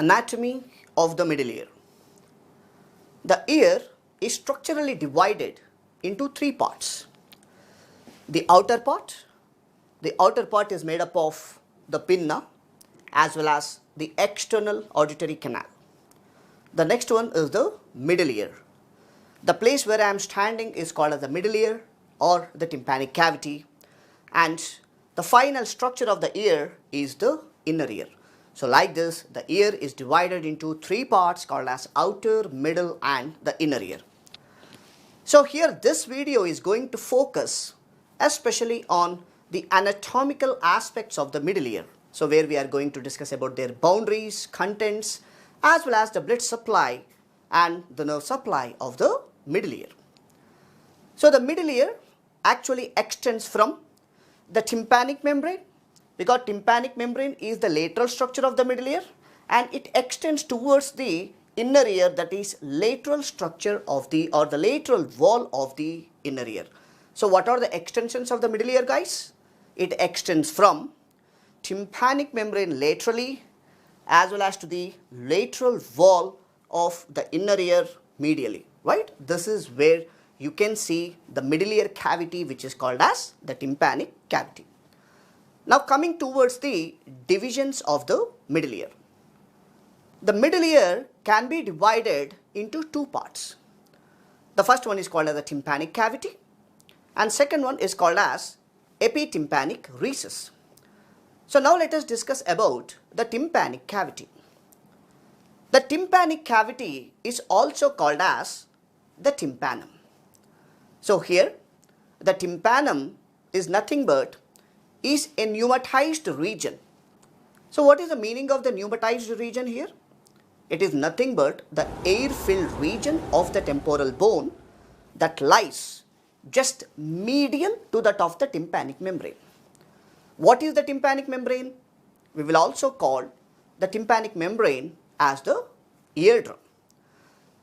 Anatomy of the middle ear. The ear is structurally divided into three parts. The outer part is made up of the pinna as well as the external auditory canal. The next one is the middle ear. The place where I am standing is called as the middle ear or the tympanic cavity, and the final structure of the ear is the inner ear. So like this, the ear is divided into three parts called as outer, middle and the inner ear. So here this video is going to focus especially on the anatomical aspects of the middle ear. So where we are going to discuss about their boundaries, contents as well as the blood supply and the nerve supply of the middle ear. So the middle ear actually extends from the tympanic membrane, because tympanic membrane is the lateral structure of the middle ear, and it extends towards the inner ear, that is lateral structure of the or the lateral wall of the inner ear. So what are the extensions of the middle ear, guys? It extends from tympanic membrane laterally as well as to the lateral wall of the inner ear medially, right? This is where you can see the middle ear cavity, which is called as the tympanic cavity. Now coming towards the divisions of the middle ear. The middle ear can be divided into two parts. The first one is called as the tympanic cavity and second one is called as epitympanic recess. So now let us discuss about the tympanic cavity. The tympanic cavity is also called as the tympanum. So here the tympanum is nothing but is a pneumatized region. So what is the meaning of the pneumatized region here? It is nothing but the air-filled region of the temporal bone that lies just medial to that of the tympanic membrane. What is the tympanic membrane? We will also call the tympanic membrane as the eardrum.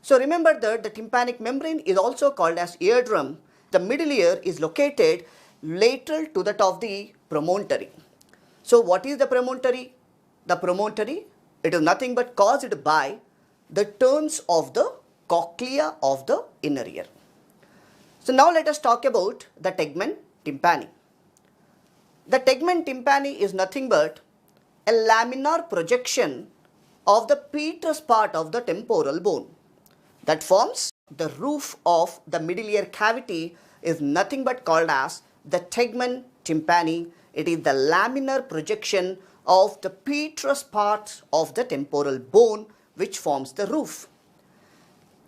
So remember that the tympanic membrane is also called as eardrum. The middle ear is located lateral to that of the promontory. So what is the promontory? The promontory, it is nothing but caused by the turns of the cochlea of the inner ear. So now let us talk about the tegmen tympani. The tegmen tympani is nothing but a laminar projection of the petrous part of the temporal bone that forms the roof of the middle ear cavity is nothing but called as the tegmen tympani. It is the laminar projection of the petrous part of the temporal bone which forms the roof.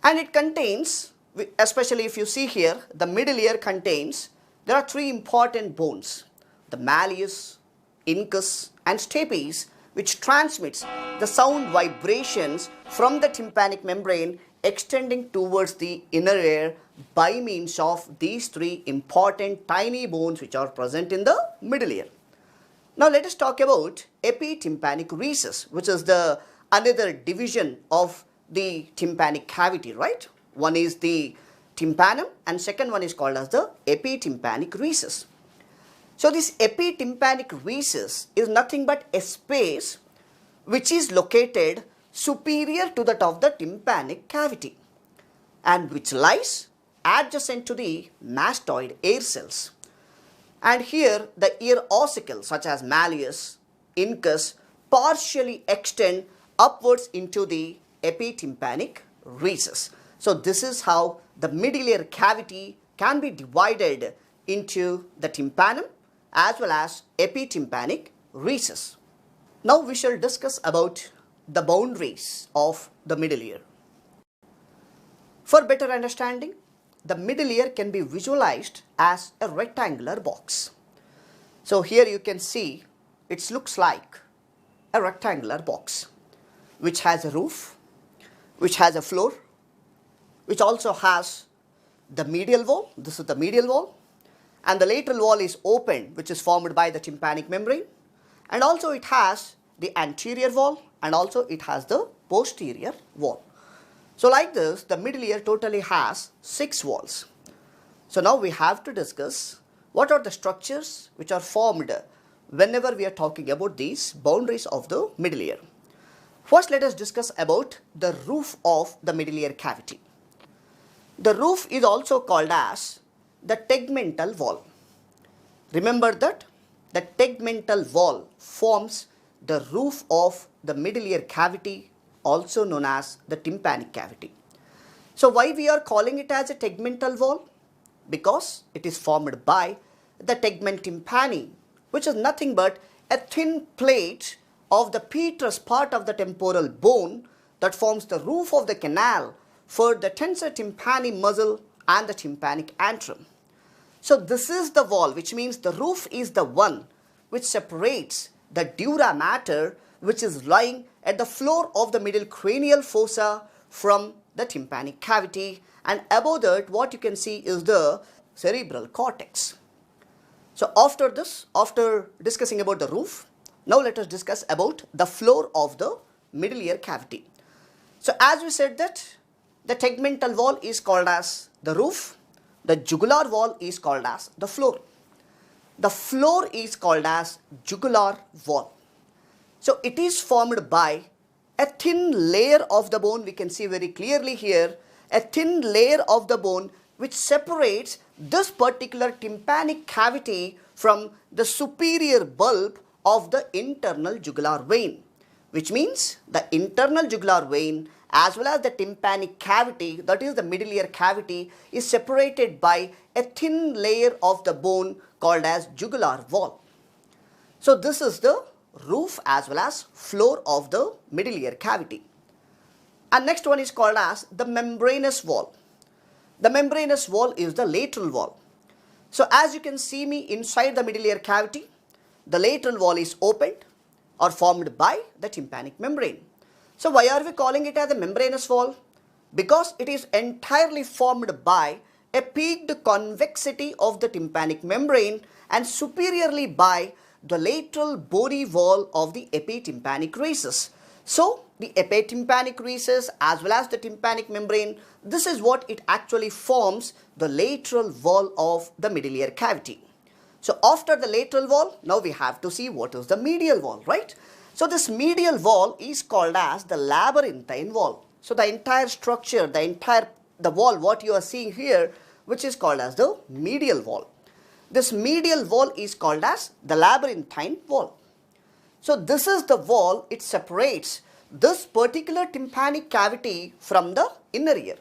And it contains, especially if you see here, the middle ear contains, there are three important bones, the malleus, incus and stapes, which transmits the sound vibrations from the tympanic membrane extending towards the inner ear by means of these three important tiny bones which are present in the middle ear. Now let us talk about epitympanic recess, which is the another division of the tympanic cavity, right? One is the tympanum and second one is called as the epitympanic recess. So this epitympanic recess is nothing but a space which is located superior to that of the tympanic cavity and which lies adjacent to the mastoid air cells. And here the ear ossicles such as malleus, incus partially extend upwards into the epitympanic recess. So this is how the middle ear cavity can be divided into the tympanum as well as epitympanic recess. Now we shall discuss about the boundaries of the middle ear. For better understanding, the middle ear can be visualized as a rectangular box. So here you can see it looks like a rectangular box which has a roof, which has a floor, which also has the medial wall. This is the medial wall, and the lateral wall is open, which is formed by the tympanic membrane, and also it has the anterior wall and also it has the posterior wall. So like this, the middle ear totally has 6 walls. So now we have to discuss what are the structures which are formed whenever we are talking about these boundaries of the middle ear. First, let us discuss about the roof of the middle ear cavity. The roof is also called as the tegmental wall. Remember that the tegmental wall forms the roof of the middle ear cavity, also known as the tympanic cavity. So why we are calling it as a tegmental wall? Because it is formed by the tegmen tympani, which is nothing but a thin plate of the petrous part of the temporal bone that forms the roof of the canal for the tensor tympani muscle and the tympanic antrum. So this is the wall, which means the roof is the one which separates the dura mater, which is lying at the floor of the middle cranial fossa from the tympanic cavity, and above that what you can see is the cerebral cortex. So after this, after discussing about the roof, now let us discuss about the floor of the middle ear cavity. So as we said that the tegmental wall is called as the roof, the jugular wall is called as the floor. The floor is called as jugular wall. So it is formed by a thin layer of the bone. We can see very clearly here a thin layer of the bone which separates this particular tympanic cavity from the superior bulb of the internal jugular vein, which means the internal jugular vein as well as the tympanic cavity, that is the middle ear cavity, is separated by a thin layer of the bone called as jugular wall. So this is the roof as well as floor of the middle ear cavity. And next one is called as the membranous wall. The membranous wall is the lateral wall. So as you can see me inside the middle ear cavity, the lateral wall is opened or formed by the tympanic membrane. So why are we calling it as a membranous wall? Because it is entirely formed by a peaked convexity of the tympanic membrane and superiorly by the lateral bony wall of the epitympanic recess. So the epitympanic recess as well as the tympanic membrane, this is what it actually forms, the lateral wall of the middle ear cavity. So after the lateral wall, now we have to see what is the medial wall, right? So this medial wall is called as the labyrinthine wall. So the entire structure, the wall what you are seeing here, which is called as the medial wall. This medial wall is called as the labyrinthine wall. So this is the wall, it separates this particular tympanic cavity from the inner ear.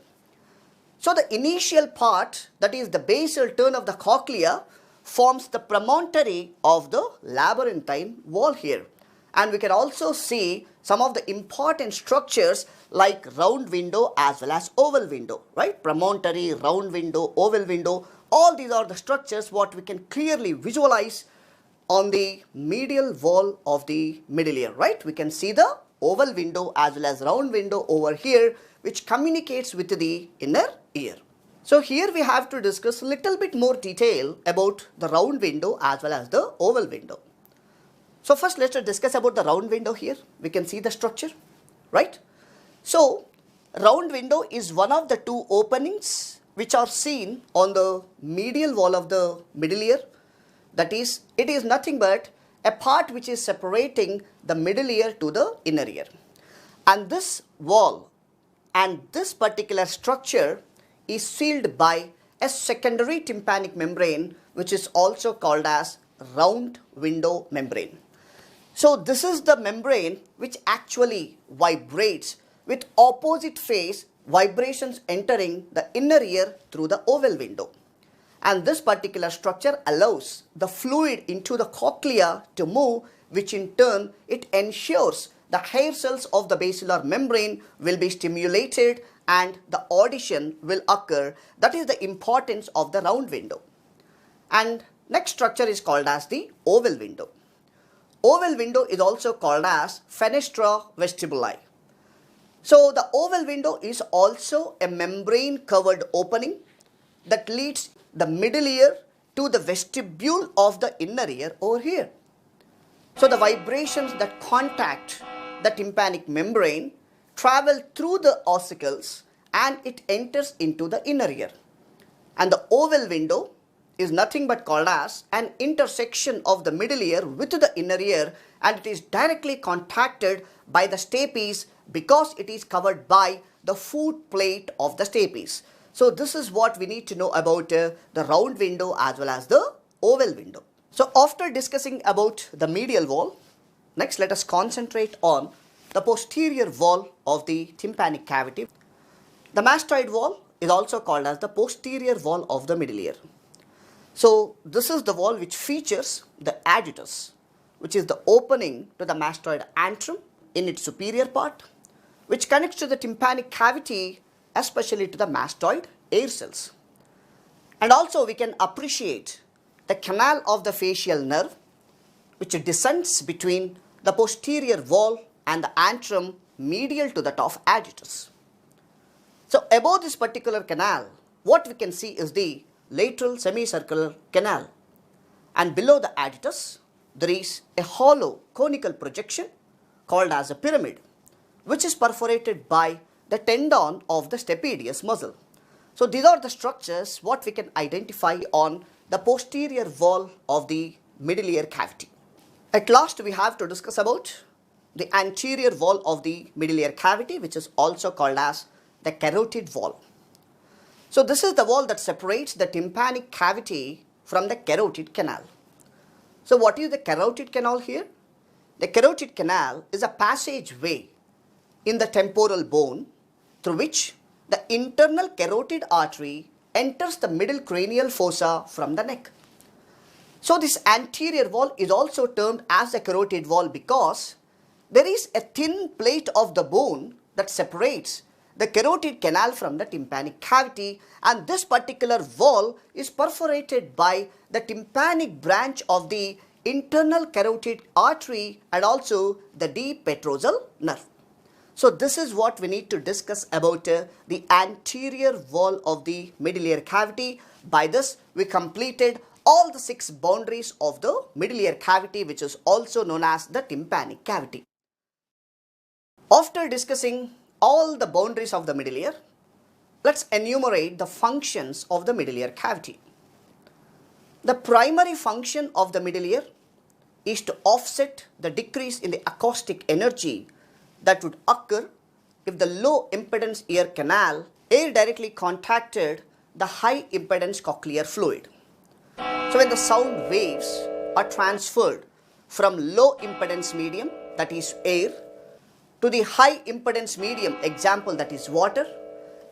So the initial part, that is the basal turn of the cochlea, forms the promontory of the labyrinthine wall here. And we can also see some of the important structures like round window as well as oval window, right? Promontory, round window, oval window, all these are the structures what we can clearly visualize on the medial wall of the middle ear, right? We can see the oval window as well as round window over here, which communicates with the inner ear. So here we have to discuss a little bit more detail about the round window as well as the oval window. So first let's discuss about the round window here. We can see the structure, right? So round window is one of the two openings which are seen on the medial wall of the middle ear. That is, it is nothing but a part which is separating the middle ear to the inner ear. And this wall and this particular structure is sealed by a secondary tympanic membrane, which is also called as round window membrane. So this is the membrane which actually vibrates with opposite phase vibrations entering the inner ear through the oval window. And this particular structure allows the fluid into the cochlea to move, which in turn it ensures the hair cells of the basilar membrane will be stimulated and the audition will occur. That is the importance of the round window. And next structure is called as the oval window. Oval window is also called as fenestra vestibuli. So the oval window is also a membrane covered opening that leads the middle ear to the vestibule of the inner ear over here. So the vibrations that contact the tympanic membrane travel through the ossicles and it enters into the inner ear. And the oval window is nothing but called as an intersection of the middle ear with the inner ear, and it is directly contacted by the stapes because it is covered by the foot plate of the stapes. So this is what we need to know about the round window as well as the oval window. So after discussing about the medial wall, next let us concentrate on the posterior wall of the tympanic cavity. The mastoid wall is also called as the posterior wall of the middle ear. So this is the wall which features the agitus, which is the opening to the mastoid antrum in its superior part, which connects to the tympanic cavity, especially to the mastoid air cells. And also we can appreciate the canal of the facial nerve, which descends between the posterior wall and the antrum medial to that of agitus. So above this particular canal, what we can see is the lateral semicircular canal, and below the agitus there is a hollow conical projection called as a pyramid, which is perforated by the tendon of the stapedius muscle. So these are the structures what we can identify on the posterior wall of the middle ear cavity. At last we have to discuss about the anterior wall of the middle ear cavity, which is also called as the carotid wall. So this is the wall that separates the tympanic cavity from the carotid canal. So what is the carotid canal here? The carotid canal is a passageway in the temporal bone through which the internal carotid artery enters the middle cranial fossa from the neck. So this anterior wall is also termed as the carotid wall because there is a thin plate of the bone that separates the carotid canal from the tympanic cavity, and this particular wall is perforated by the tympanic branch of the internal carotid artery and also the deep petrosal nerve. So this is what we need to discuss about the anterior wall of the middle ear cavity. By this we completed all the 6 boundaries of the middle ear cavity, which is also known as the tympanic cavity. After discussing all the boundaries of the middle ear, let's enumerate the functions of the middle ear cavity. The primary function of the middle ear is to offset the decrease in the acoustic energy that would occur if the low impedance ear canal air directly contacted the high impedance cochlear fluid. So when the sound waves are transferred from low impedance medium, that is air, to the high impedance medium, example that is water,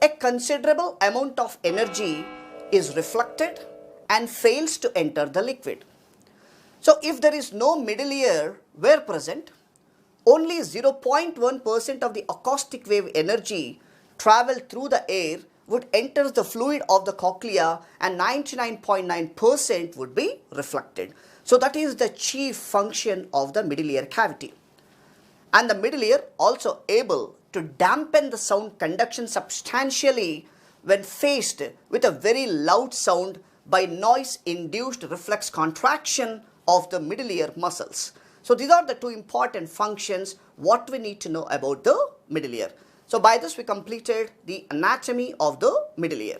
a considerable amount of energy is reflected and fails to enter the liquid. So if there is no middle ear were present, only 0.1% of the acoustic wave energy travel through the air would enter the fluid of the cochlea, and 99.9% would be reflected. So that is the chief function of the middle ear cavity. And the middle ear also able to dampen the sound conduction substantially when faced with a very loud sound by noise induced reflex contraction of the middle ear muscles. So these are the 2 important functions what we need to know about the middle ear. So by this we completed the anatomy of the middle ear.